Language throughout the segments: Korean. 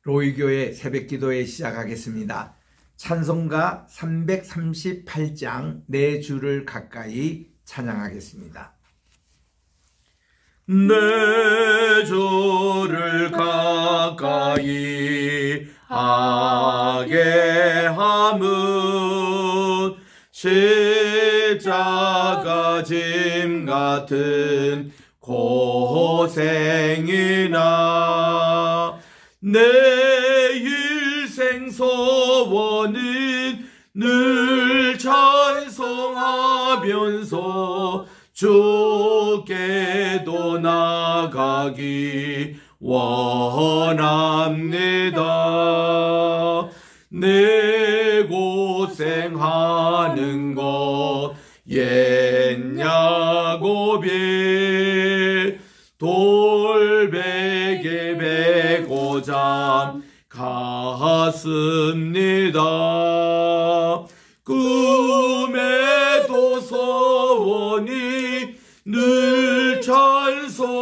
로이교회 새벽기도회 시작하겠습니다. 찬송가 338장 내 주를 가까이 찬양하겠습니다. 내 주를 가까이 하게 함은 십자가 짐 같은 고생이나 내 일생 소원은 늘 찬송하면서 주께도 나가기 원합니다. 내 고생하는 것 옛 야곱이 돌베개 베고자 갔습니다. 꿈에도 소원이 늘 찬송하면서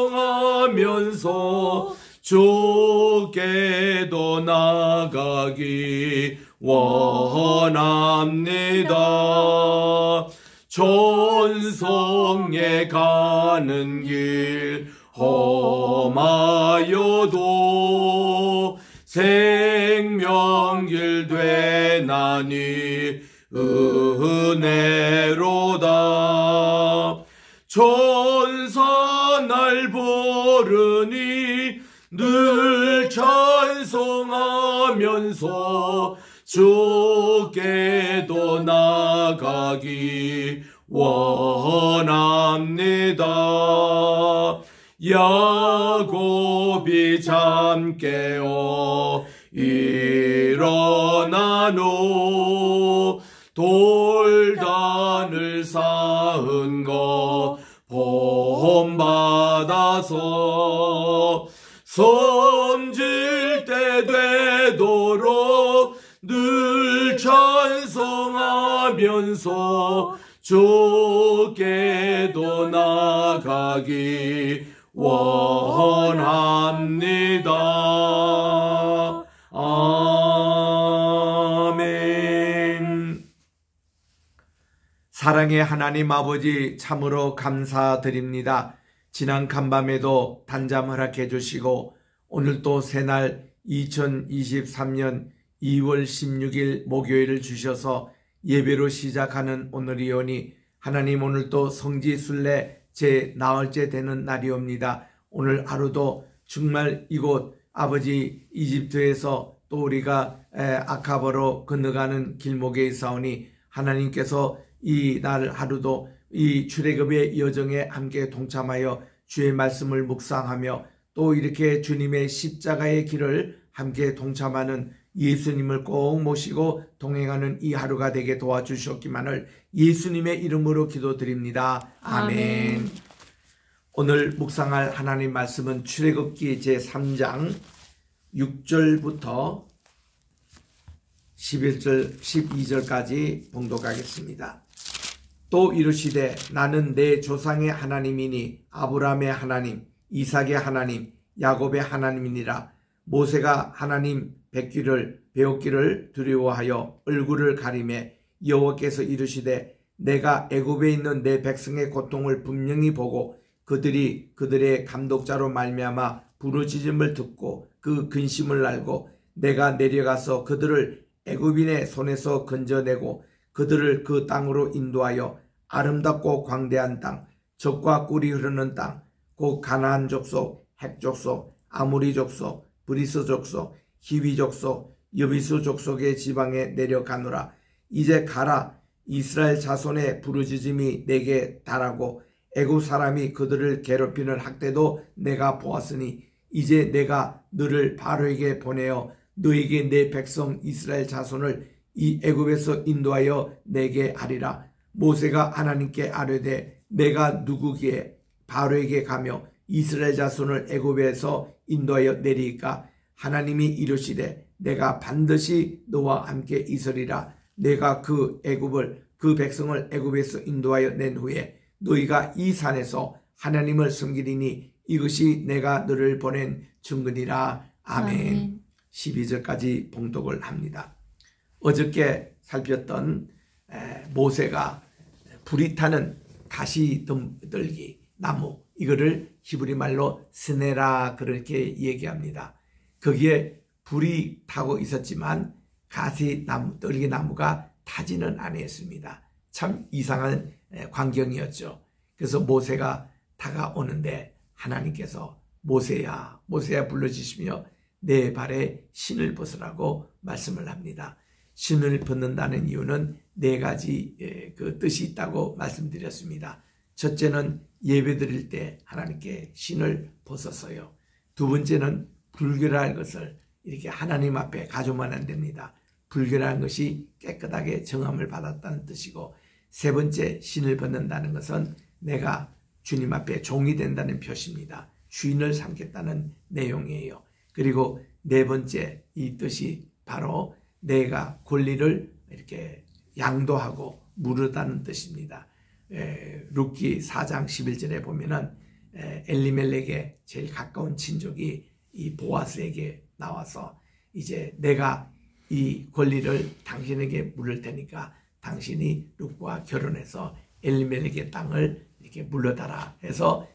주께도 나가기 원합니다. 천성에 가는 길 험하여도 생명길 되나니 은혜로다. 천사 날 부르니 늘 찬송하면서 주께도 나가기 원합니다. 야곱이 잠 깨어 일어나노 돌단을 쌓은 것 본받아서 섬질 때 되도록 늘 찬송하면서 주께도 나가기 원합니다. 아멘. 사랑의 하나님 아버지, 참으로 감사드립니다. 지난 간밤에도 단잠 허락해 주시고 오늘 또 새날 2023년 2월 16일 목요일을 주셔서 예배로 시작하는 오늘이오니 하나님, 오늘 또 성지순례 제 나흘째 되는 날이옵니다. 오늘 하루도 정말 이곳 아버지 이집트에서 또 우리가 아카바로 건너가는 길목에 있사오니 하나님께서 이 날 하루도 이 출애굽의 여정에 함께 동참하여 주의 말씀을 묵상하며 또 이렇게 주님의 십자가의 길을 함께 동참하는 예수님을 꼭 모시고 동행하는 이 하루가 되게 도와주셨기만을 예수님의 이름으로 기도드립니다. 아멘. 오늘 묵상할 하나님 말씀은 출애굽기 제3장 6절부터 11절 12절까지 봉독하겠습니다. 또 이르시되 나는 내 조상의 하나님이니 아브라함의 하나님, 이삭의 하나님, 야곱의 하나님이니라. 모세가 하나님 배웠기를 두려워하여 얼굴을 가리매 여호와께서 이르시되 내가 애굽에 있는 내 백성의 고통을 분명히 보고 그들의 감독자로 말미암아 부르짖음을 듣고 그 근심을 알고 내가 내려가서 그들을 애굽인의 손에서 건져내고 그들을 그 땅으로 인도하여 아름답고 광대한 땅, 젖과 꿀이 흐르는 땅, 곧 가나안 족속, 헷 족속, 아모리 족속, 브리스 족속, 히위 족속, 여비수 족속의 지방에 내려가노라. 이제 가라. 이스라엘 자손의 부르짖음이 내게 달하고 애굽 사람이 그들을 괴롭히는 학대도 내가 보았으니 이제 내가 너를 바로에게 보내어 너에게 내 백성 이스라엘 자손을 이 애굽에서 인도하여 내게 하리라. 모세가 하나님께 아뢰되 내가 누구기에 바로에게 가며 이스라엘 자손을 애굽에서 인도하여 내리까? 하나님이 이르시되 내가 반드시 너와 함께 있으리라. 내가 그 백성을 애굽에서 인도하여 낸 후에 너희가 이 산에서 하나님을 섬기리니 이것이 내가 너를 보낸 증거니라. 아멘. 12절까지 봉독을 합니다. 어저께 살폈던 모세가 불이 타는 가시덤들기 나무, 이거를 히브리 말로 스네라 그렇게 얘기합니다. 거기에 불이 타고 있었지만 가시나무, 떨기나무가 타지는 아니었습니다. 참 이상한 광경이었죠. 그래서 모세가 다가오는데 하나님께서 모세야, 모세야 불러주시며 내 발에 신을 벗으라고 말씀을 합니다. 신을 벗는다는 이유는 네 가지 그 뜻이 있다고 말씀드렸습니다. 첫째는 예배드릴 때 하나님께 신을 벗어서요. 두 번째는 불결할 것을 이렇게 하나님 앞에 가져오면 안 됩니다. 불결한 것이 깨끗하게 정함을 받았다는 뜻이고, 세 번째 신을 벗는다는 것은 내가 주님 앞에 종이 된다는 표시입니다. 주인을 삼겠다는 내용이에요. 그리고 네 번째 이 뜻이 바로 내가 권리를 이렇게 양도하고 무르다는 뜻입니다. 룻기 4장 11절에 보면은 엘리멜렉의 제일 가까운 친족이 이 보아스에게 나와서 이제 내가 이 권리를 당신에게 물을 테니까 당신이 룻과 결혼해서 엘리멜렉의 땅을 이렇게 물러다라 해서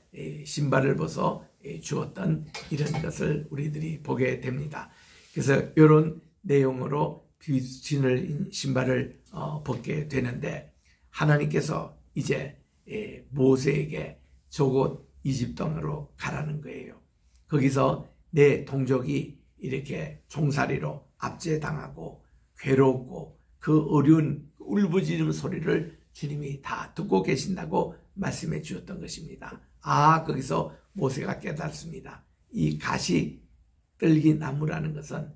신발을 벗어 주었던 이런 것을 우리들이 보게 됩니다. 그래서 이런 내용으로 신발을 벗게 되는데, 하나님께서 이제 모세에게 저곳 이집 땅으로 가라는 거예요. 거기서 내 동족이 이렇게 종살이로 압제당하고 괴롭고 그 어려운 울부짖는 소리를 주님이 다 듣고 계신다고 말씀해 주었던 것입니다. 거기서 모세가 깨닫습니다. 이 가시 떨기 나무라는 것은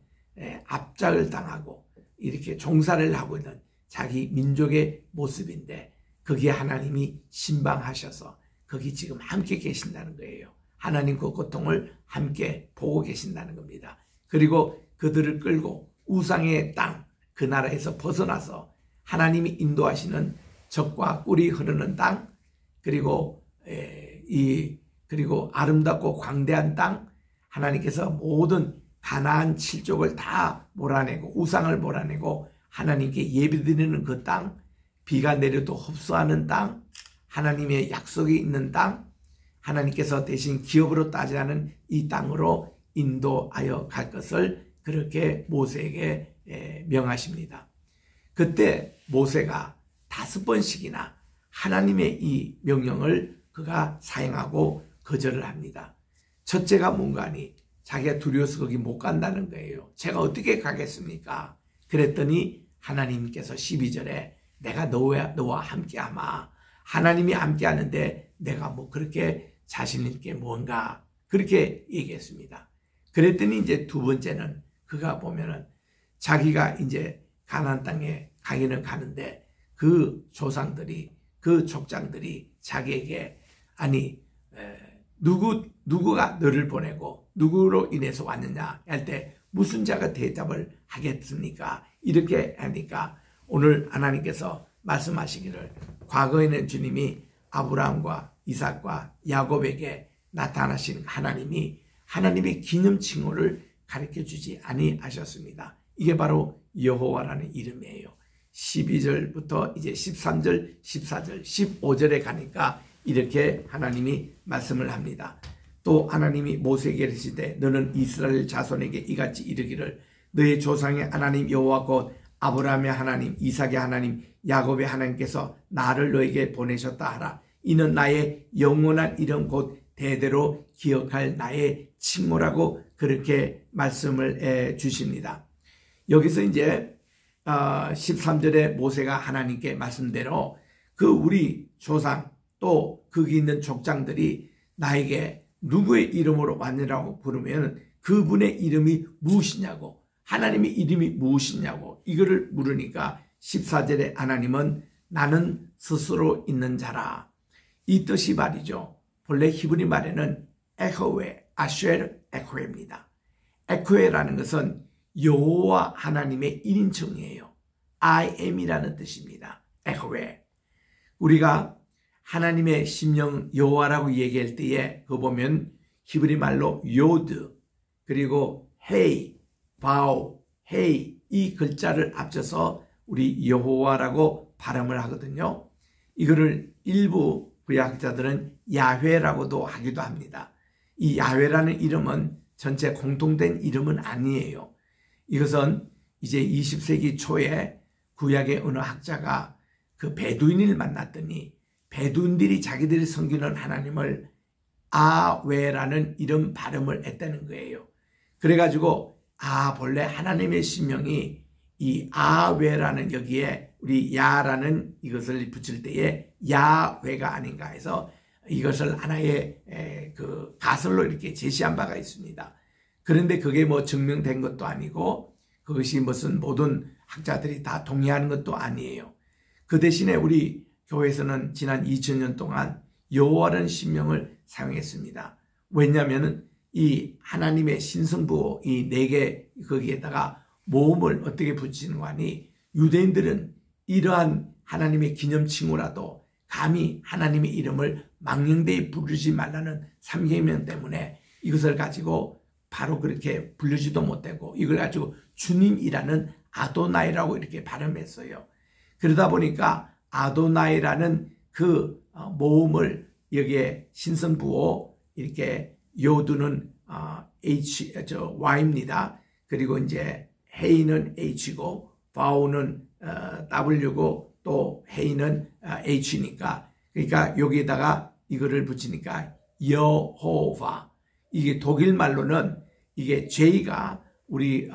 압작을 당하고 이렇게 종살이를 하고 있는 자기 민족의 모습인데, 거기에 하나님이 신방하셔서 거기 지금 함께 계신다는 거예요. 하나님 그 고통을 함께 보고 계신다는 겁니다. 그리고 그들을 끌고 우상의 땅, 그 나라에서 벗어나서 하나님이 인도하시는 젖과 꿀이 흐르는 땅, 그리고 그리고 아름답고 광대한 땅, 하나님께서 모든 가나안 7족을 다 몰아내고 우상을 몰아내고 하나님께 예배드리는 그 땅, 비가 내려도 흡수하는 땅, 하나님의 약속이 있는 땅, 하나님께서 대신 기업으로 따지는 이 땅으로 인도하여 갈 것을 그렇게 모세에게 명하십니다. 그때 모세가 5번씩이나 하나님의 이 명령을 그가 사용하고 거절을 합니다. 첫째가 뭔가 하니 자기가 두려워서 거기 못 간다는 거예요. 제가 어떻게 가겠습니까? 그랬더니 하나님께서 12절에 내가 너와 함께하마. 하나님이 함께하는데 내가 뭐 그렇게 자신 있게 뭔가 그렇게 얘기했습니다. 그랬더니 이제 두 번째는 그가 보면은 자기가 이제 가나안 땅에 가기는 가는데 그 조상들이 그 족장들이 자기에게 아니 누구가 너를 보내고 누구로 인해서 왔느냐 할 때 무슨 자가 대답을 하겠습니까? 이렇게 하니까 오늘 하나님께서 말씀하시기를 과거에는 주님이 아브라함과 이삭과 야곱에게 나타나신 하나님이 하나님의 기념칭호를 가르쳐주지 아니하셨습니다. 이게 바로 여호와라는 이름이에요. 12절부터 이제 13절, 14절, 15절에 가니까 이렇게 하나님이 말씀을 합니다. 또 하나님이 모세에게 이르시되 너는 이스라엘 자손에게 이같이 이르기를 너의 조상의 하나님 여호와 곧 아브라함의 하나님, 이삭의 하나님, 야곱의 하나님께서 나를 너에게 보내셨다 하라. 이는 나의 영원한 이름 곧 대대로 기억할 나의 칭호라고 그렇게 말씀을 해 주십니다. 여기서 이제 13절에 모세가 하나님께 말씀대로 그 우리 조상 또 거기 있는 족장들이 나에게 누구의 이름으로 왔느라고 부르면 그분의 이름이 무엇이냐고, 하나님의 이름이 무엇이냐고 이거를 물으니까 14절에 하나님은 나는 스스로 있는 자라. 이 뜻이 말이죠. 본래 히브리 말에는 에호웨, 아쉐르 에호웨입니다. 에호웨라는 것은 여호와 하나님의 1인칭이에요. I am이라는 뜻입니다. 에호웨. 우리가 하나님의 심령 여호와라고 얘기할 때에 그거 보면 히브리 말로 요드 그리고 헤이 바오, 헤이 이 글자를 합쳐서 우리 여호와라고 발음을 하거든요. 이거를 일부 구약자들은 야훼라고도 하기도 합니다. 이 야훼라는 이름은 전체 공통된 이름은 아니에요. 이것은 이제 20세기 초에 구약의 어느 학자가 그 베두인을 만났더니 베두인들이 자기들이 섬기는 하나님을 아웨라는 이름 발음을 했다는 거예요. 그래가지고 본래 하나님의 신명이 이 아웨라는 여기에 우리 야라는 이것을 붙일 때에 야훼가 아닌가 해서 이것을 하나의 그 가설로 이렇게 제시한 바가 있습니다. 그런데 그게 뭐 증명된 것도 아니고 그것이 무슨 모든 학자들이 다 동의하는 것도 아니에요. 그 대신에 우리 교회에서는 지난 2000년 동안 여호와라는 신명을 사용했습니다. 왜냐하면 이 하나님의 신성부 이 4개 거기에다가 모음을 어떻게 붙이는 거 하니 유대인들은 이러한 하나님의 기념칭호라도 감히 하나님의 이름을 망령되이 부르지 말라는 3계명 때문에 이것을 가지고 바로 그렇게 부르지도 못하고 이걸 가지고 주님이라는 아도나이라고 이렇게 발음했어요. 그러다 보니까 아도나이라는 그 모음을 여기에 신성부호 이렇게 요두는 Y입니다. 그리고 이제 헤이는 H고 바오는 W고 또 헤이는 H니까 그러니까 여기에다가 이거를 붙이니까 여호와 이게 독일 말로는 이게 J가 우리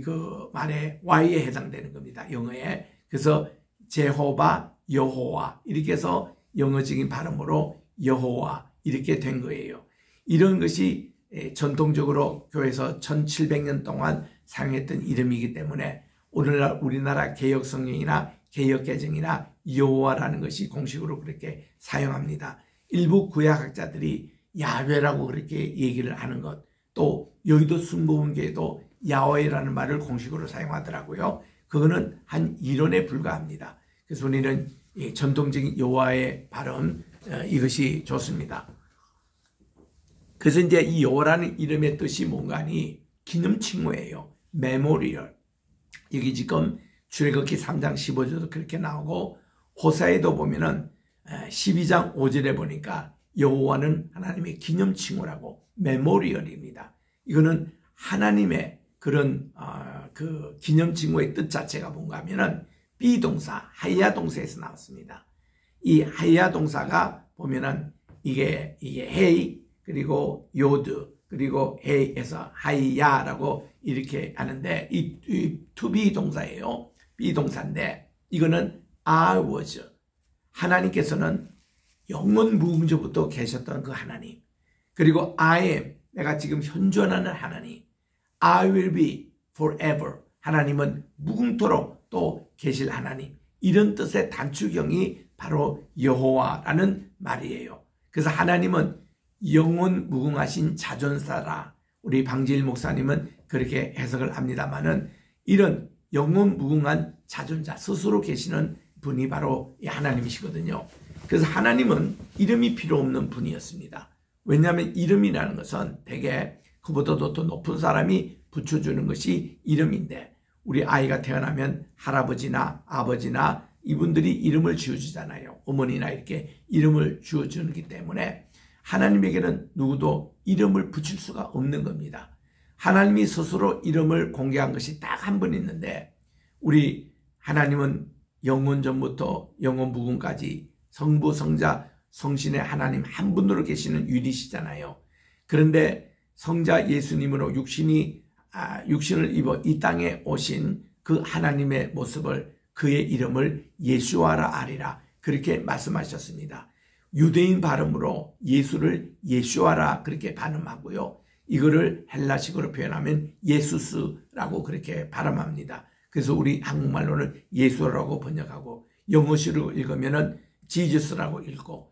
그 말에 Y에 해당되는 겁니다. 영어에. 그래서 제호바 여호와 이렇게 해서 영어적인 발음으로 여호와 이렇게 된 거예요. 이런 것이 전통적으로 교회에서 1700년 동안 사용했던 이름이기 때문에 오늘날 우리나라 개혁성경이나 개혁개정이나 여호와라는 것이 공식으로 그렇게 사용합니다. 일부 구약학자들이 야훼라고 그렇게 얘기를 하는 것, 또 여의도 순복음교회도 야훼라는 말을 공식으로 사용하더라고요. 그거는 한 이론에 불과합니다. 그래서 우리는 전통적인 여호와의 발음 이것이 좋습니다. 그래서 이제 이 여호와라는 이름의 뜻이 뭔가 하니 기념칭호예요. 메모리얼. 여기 지금 출애굽기 3장 15절도 그렇게 나오고 호사에도 보면은 12장 5절에 보니까 여호와는 하나님의 기념칭호라고 메모리얼입니다. 이거는 하나님의 그런 그 기념칭호의 뜻 자체가 뭔가 하면은 비동사 하야 동사에서 나왔습니다. 이 하야 동사가 보면은 이게 헤이 그리고 요드 그리고 헤이에서 하야라고 이렇게 하는데 이 to be 동사예요. 비동사인데 이거는 I was 하나님께서는 영원 무궁조부터 계셨던 그 하나님 그리고 I am 내가 지금 현존하는 하나님 I will be forever 하나님은 무궁토록 또 계실 하나님 이런 뜻의 단축형이 바로 여호와라는 말이에요. 그래서 하나님은 영원 무궁하신 자존사라 우리 방지일 목사님은 그렇게 해석을 합니다만은 이런 영원 무궁한 자존자 스스로 계시는 분이 바로 하나님이시거든요. 그래서 하나님은 이름이 필요 없는 분이었습니다. 왜냐하면 이름이라는 것은 대개 그보다도 더 높은 사람이 붙여주는 것이 이름인데 우리 아이가 태어나면 할아버지나 아버지나 이분들이 이름을 지어주잖아요. 어머니나 이렇게 이름을 지어주기 때문에 하나님에게는 누구도 이름을 붙일 수가 없는 겁니다. 하나님이 스스로 이름을 공개한 것이 딱 한 번 있는데 우리 하나님은 영원 전부터 영원 무궁까지 성부 성자 성신의 하나님 한 분으로 계시는 유일이시잖아요. 그런데 성자 예수님으로 육신을 입어 이 땅에 오신 그 하나님의 모습을 그의 이름을 예수아라 아리라 그렇게 말씀하셨습니다. 유대인 발음으로 예수를 예수아라 그렇게 발음하고요. 이거를 헬라식으로 표현하면 예수스라고 그렇게 발음합니다. 그래서 우리 한국말로는 예수라고 번역하고 영어식으로 읽으면은 지저스라고 읽고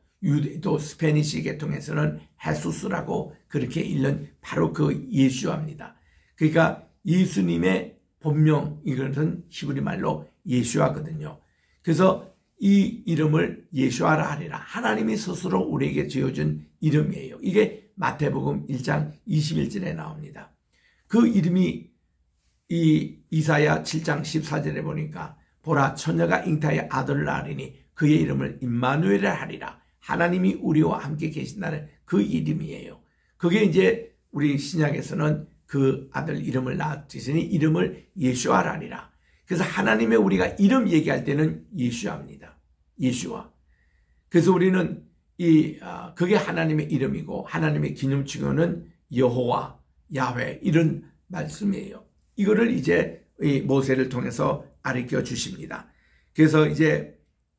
또 스페니시 계통에서는 헤수스라고 그렇게 읽는 바로 그 예수아입니다. 그러니까 예수님의 본명 이것은 히브리 말로 예수아거든요. 그래서 이 이름을 예수아라 하리라 하나님이 스스로 우리에게 지어준 이름이에요. 이게 마태복음 1장 21절에 나옵니다. 그 이름이 이 이사야 7장 14절에 보니까 보라 처녀가 잉타의 아들을 낳으리니 그의 이름을 임마누엘이라 하리라. 하나님이 우리와 함께 계신다는 그 이름이에요. 그게 이제 우리 신약에서는 그 아들 이름을 낳으시니 이름을 예수아라 하리라. 그래서 하나님의 우리가 이름 얘기할 때는 예수아입니다. 예수아. 그래서 우리는 그게 하나님의 이름이고 하나님의 기념칭호는 여호와, 야훼 이런 말씀이에요. 이거를 이제 모세를 통해서 가르쳐 주십니다. 그래서 이제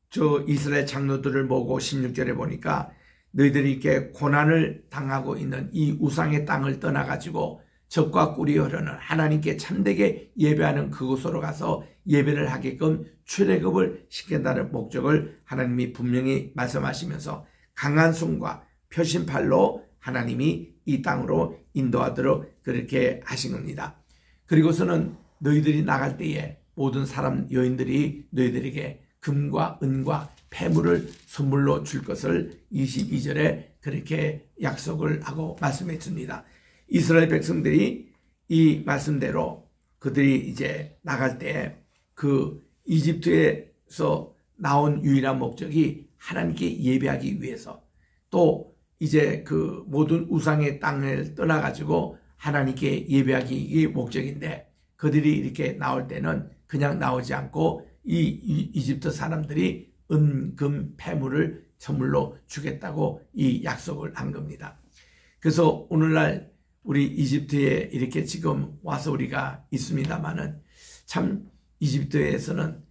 저 이스라엘 장로들을 모고 16절에 보니까 너희들이 이렇게 고난을 당하고 있는 이 우상의 땅을 떠나가지고 적과 꿀이 흐르는 하나님께 참되게 예배하는 그곳으로 가서 예배를 하게끔 출애굽을 시킨다는 목적을 하나님이 분명히 말씀하시면서 강한 손과 표심팔로 하나님이 이 땅으로 인도하도록 그렇게 하신 겁니다. 그리고서는 너희들이 나갈 때에 모든 사람 여인들이 너희들에게 금과 은과 폐물을 선물로 줄 것을 22절에 그렇게 약속을 하고 말씀해 줍니다. 이스라엘 백성들이 이 말씀대로 그들이 이제 나갈 때 그 이집트에서 나온 유일한 목적이 하나님께 예배하기 위해서 또 이제 그 모든 우상의 땅을 떠나가지고 하나님께 예배하기 목적인데 그들이 이렇게 나올 때는 그냥 나오지 않고 이 이집트 사람들이 은, 금, 폐물을 선물로 주겠다고 이 약속을 한 겁니다. 그래서 오늘날 우리 이집트에 이렇게 지금 와서 우리가 있습니다만은 참 이집트에서는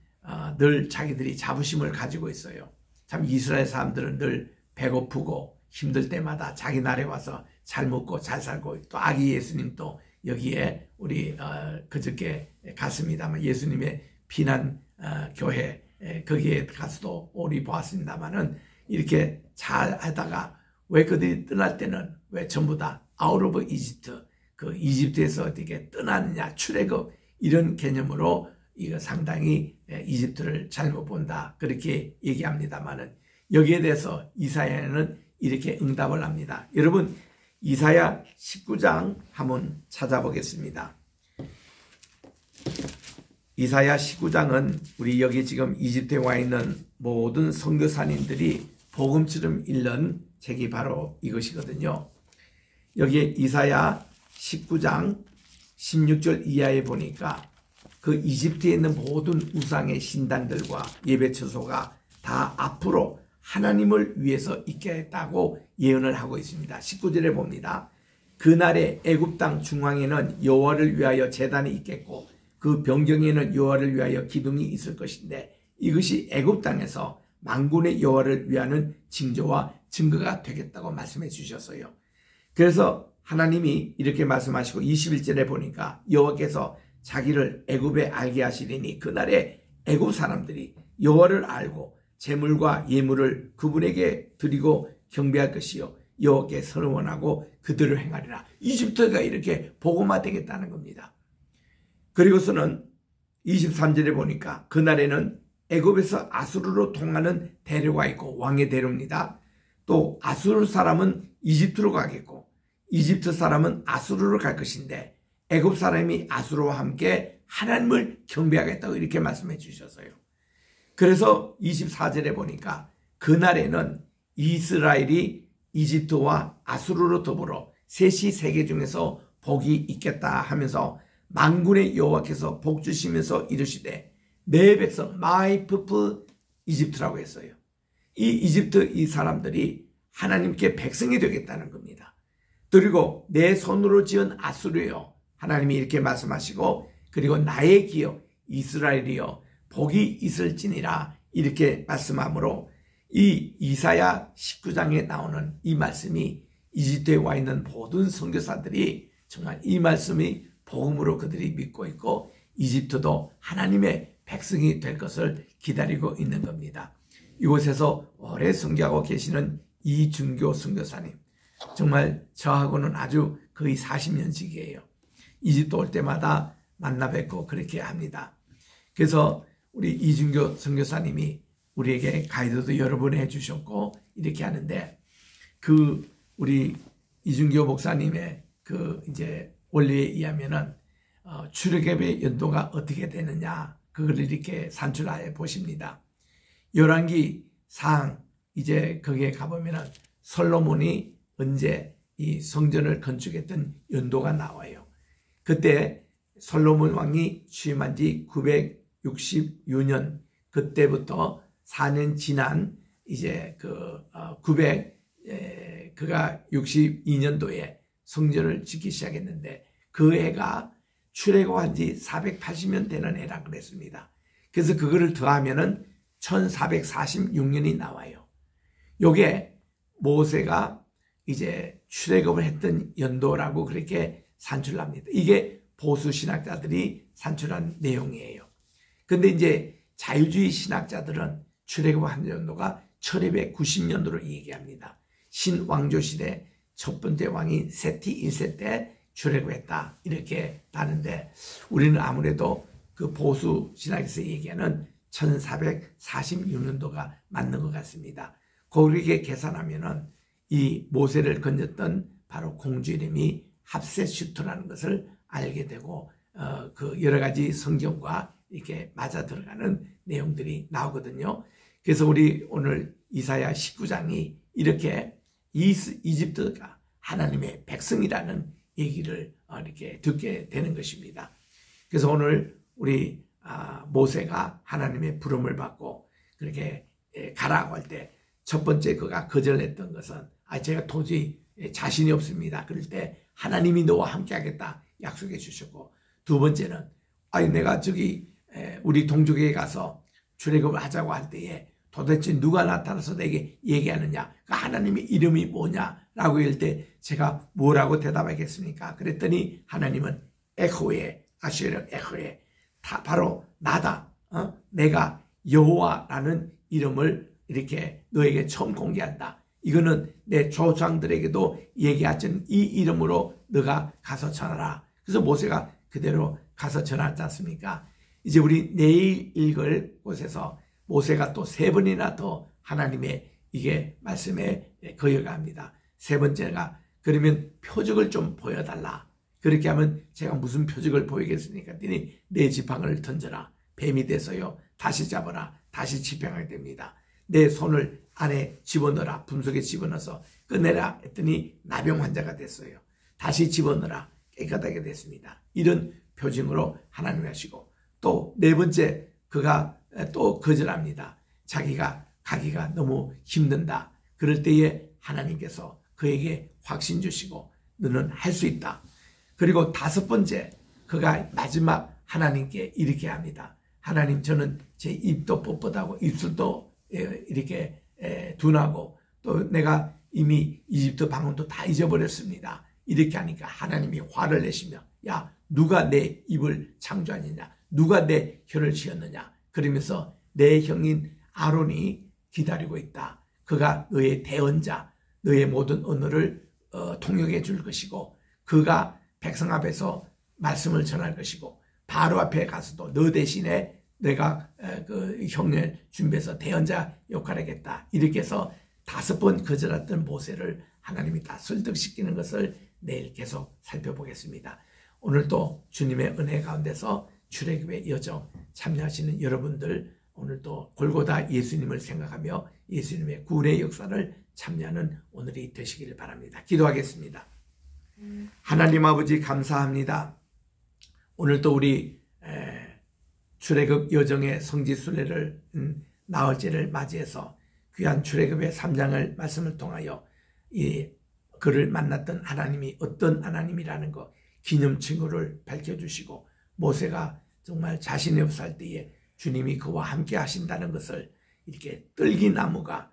늘 자기들이 자부심을 가지고 있어요. 참 이스라엘 사람들은 늘 배고프고 힘들 때마다 자기 나라에 와서 잘 먹고 잘 살고 또 아기 예수님도 여기에 우리 그저께 갔습니다만 예수님의 피난 교회 거기에 가서도 우리 보았습니다만은 이렇게 잘 하다가 왜 그들이 떠날 때는 왜 전부 다 아웃 오브 이집트 그 이집트에서 어떻게 떠나느냐 출애굽 이런 개념으로 이거 상당히 이집트를 잘못 본다 그렇게 얘기합니다만은 여기에 대해서 이사야는 이렇게 응답을 합니다. 여러분 이사야 19장 한번 찾아보겠습니다. 이사야 19장은 우리 여기 지금 이집트에 와 있는 모든 선교사님들이 복음처럼 읽는 책이 바로 이것이거든요. 여기에 이사야 19장 16절 이하에 보니까 그 이집트에 있는 모든 우상의 신당들과 예배처소가 다 앞으로 하나님을 위해서 있겠다고 예언을 하고 있습니다. 19절에 봅니다. 그날에 애굽 땅 중앙에는 여호와를 위하여 제단이 있겠고 그 변경에는 여호와를 위하여 기둥이 있을 것인데 이것이 애굽 땅에서 만군의 여호와를 위하는 징조와 증거가 되겠다고 말씀해 주셨어요. 그래서 하나님이 이렇게 말씀하시고 21절에 보니까 여호와께서 자기를 애굽에 알게 하시리니 그날에 애굽 사람들이 여호와를 알고 제물과 예물을 그분에게 드리고 경배할 것이요 여호와께 선언하고 그들을 행하리라. 이집트가 이렇게 복음화되겠다는 겁니다. 그리고서는 23절에 보니까 그날에는 애굽에서 아수르로 통하는 대로가 있고 왕의 대로입니다. 또 아수르 사람은 이집트로 가겠고 이집트 사람은 아수르로 갈 것인데 애굽 사람이 아수르와 함께 하나님을 경배하겠다고 이렇게 말씀해 주셨어요. 그래서 24절에 보니까 그날에는 이스라엘이 이집트와 아수르로 더불어 셋이 세계 중에서 복이 있겠다 하면서 만군의 여호와께서 복 주시면서 이르시되 내 백성 my people 이집트라고 했어요. 이 이집트 이 사람들이 하나님께 백성이 되겠다는 겁니다. 그리고 내 손으로 지은 아수르여 하나님이 이렇게 말씀하시고 그리고 나의 기업 이스라엘이여 복이 있을지니라 이렇게 말씀하므로 이 이사야 19장에 나오는 이 말씀이 이집트에 와 있는 모든 선교사들이 정말 이 말씀이 복음으로 그들이 믿고 있고 이집트도 하나님의 백성이 될 것을 기다리고 있는 겁니다. 이곳에서 오래 선교하고 계시는 이준교 선교사님 정말 저하고는 아주 거의 40년씩이에요. 이집트 올 때마다 만나 뵙고 그렇게 합니다. 그래서 우리 이준교 선교사님이 우리에게 가이드도 여러 번 해주셨고 이렇게 하는데 그 우리 이준교 목사님의 그 이제 원리에 의하면은 출애굽의 연도가 어떻게 되느냐, 그걸 이렇게 산출하여 보십니다. 열왕기상 이제 거기에 가보면은 솔로몬이 언제 이 성전을 건축했던 연도가 나와요. 그때 솔로몬 왕이 취임한 지 966년, 그때부터 4년 지난 이제 그가 62년도에 성전을 짓기 시작했는데, 그 해가 출애굽한 지 480년 되는 해라 그랬습니다. 그래서 그거를 더하면은 1446년이 나와요. 요게 모세가 이제 출애굽을 했던 연도라고 그렇게 산출합니다. 이게 보수 신학자들이 산출한 내용이에요. 근데 이제 자유주의 신학자들은 출애굽한 연도가 1290년도로 얘기합니다. 신왕조 시대 첫 번째 왕이 세티 1세 때 출애굽했다, 이렇게 다는데, 우리는 아무래도 그 보수 신학에서 얘기하는 1446년도가 맞는 것 같습니다. 그렇게 계산하면은 이 모세를 건졌던 바로 공주 이름이 합세슈트라는 것을 알게 되고, 그 여러 가지 성경과 이렇게 맞아 들어가는 내용들이 나오거든요. 그래서 우리 오늘 이사야 19장이 이렇게 이집트가 하나님의 백성이라는 얘기를 이렇게 듣게 되는 것입니다. 그래서 오늘 우리 모세가 하나님의 부름을 받고 그렇게 가라고 할 때 첫 번째 그가 거절했던 것은 제가 도저히 자신이 없습니다. 그럴 때 하나님이 너와 함께 하겠다 약속해 주셨고, 두 번째는 내가 저기 우리 동족에게 가서 출애굽을 하자고 할 때에 도대체 누가 나타나서 내게 얘기하느냐, 그 하나님의 이름이 뭐냐라고 할 때 제가 뭐라고 대답하겠습니까? 그랬더니 하나님은 에호에, 아시르 에호에, 바로 나다. 내가 여호와라는 이름을 이렇게 너에게 처음 공개한다. 이거는 내 조상들에게도 얘기하던 이 이름으로 너가 가서 전하라. 그래서 모세가 그대로 가서 전하지 않습니까? 이제 우리 내일 읽을 곳에서 모세가 또 3번이나 더 하나님의 이게 말씀에 거여갑니다. 세 번째가, 그러면 표적을 좀 보여달라. 그렇게 하면 제가 무슨 표적을 보이겠습니까? 그랬더니 내 지팡이를 던져라. 뱀이 돼서요, 다시 잡아라. 다시 지팡이가 됩니다. 내 손을 안에 집어넣어라. 분속에 집어넣어서 꺼내라 했더니 나병 환자가 됐어요. 다시 집어넣어라. 깨끗하게 됐습니다. 이런 표징으로 하나님이 하시고, 또 네 번째 그가 또 거절합니다. 자기가 가기가 너무 힘든다. 그럴 때에 하나님께서 그에게 확신 주시고 너는 할 수 있다. 그리고 다섯 번째 그가 마지막 하나님께 이렇게 합니다. 하나님, 저는 제 입도 뻣뻣하고 입술도 이렇게 둔하고 또 내가 이미 이집트 방언도 다 잊어버렸습니다. 이렇게 하니까 하나님이 화를 내시며, 야, 누가 내 입을 창조하느냐, 누가 내 혀를 지었느냐, 그러면서 내 형인 아론이 기다리고 있다. 그가 너의 대언자, 너의 모든 언어를 통역해 줄 것이고, 그가 백성 앞에서 말씀을 전할 것이고, 바로 앞에 가서도 너 대신에 내가 그 형을 준비해서 대언자 역할을 하겠다. 이렇게 해서 5번 거절했던 모세를 하나님이 다 설득시키는 것을 내일 계속 살펴보겠습니다. 오늘도 주님의 은혜 가운데서 출애굽의 여정 참여하시는 여러분들, 오늘도 골고다 예수님을 생각하며 예수님의 구원의 역사를 참여하는 오늘이 되시기를 바랍니다. 기도하겠습니다. 하나님 아버지, 감사합니다. 오늘도 우리 출애굽 여정의 성지순례를 나흘째를 맞이해서 귀한 출애굽의 3장을 말씀을 통하여 이 그를 만났던 하나님이 어떤 하나님이라는 것 기념증거를 밝혀주시고, 모세가 정말 자신이 없을 때에 주님이 그와 함께 하신다는 것을 이렇게 뜰기나무가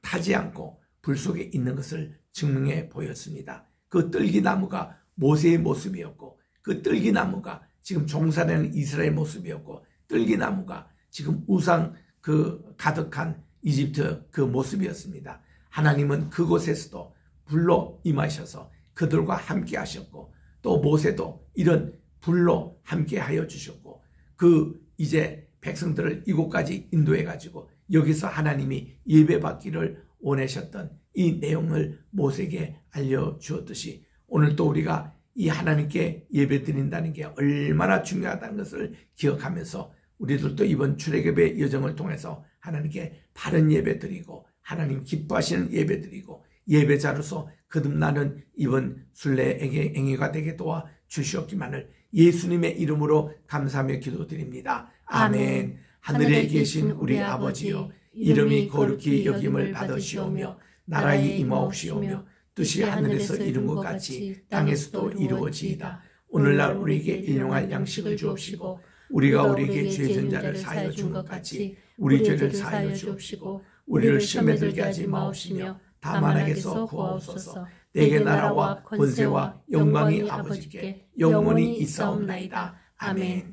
타지 않고 불 속에 있는 것을 증명해 보였습니다. 그 뜰기나무가 모세의 모습이었고, 그 뜰기나무가 지금 종살이하는 이스라엘 모습이었고, 뜰기나무가 지금 우상 그 가득한 이집트 그 모습이었습니다. 하나님은 그곳에서도 불로 임하셔서 그들과 함께 하셨고, 또 모세도 이런 불로 함께 하여 주셨고, 그 이제 백성들을 이곳까지 인도해 가지고 여기서 하나님이 예배받기를 원하셨던 이 내용을 모세에게 알려주었듯이, 오늘 또 우리가 이 하나님께 예배드린다는 게 얼마나 중요하다는 것을 기억하면서 우리들도 이번 출애굽의 여정을 통해서 하나님께 바른 예배드리고 하나님 기뻐하시는 예배드리고 예배자로서 거듭나는 이번 순례 행위가 되게 도와 주시옵기만을 예수님의 이름으로 감사하며 기도드립니다. 아멘. 하늘에 계신 우리 아버지여, 이름이 거룩히 여김을 받으시오며 나라의 임하옵시오며 뜻이 하늘에서 이룬 것 같이 땅에서도 이루어지이다. 오늘날 우리에게 일용할 양식을 주옵시고 우리가 우리에게 죄 진 자를 사하여 준 것 같이 우리 죄를 사하여 주옵시고 우리를 시험에 들게 하지 마옵시며 다만 악에서 구하옵소서. 내게 나라와 권세와 영광이 아버지께 영원히 있사옵나이다. 아멘.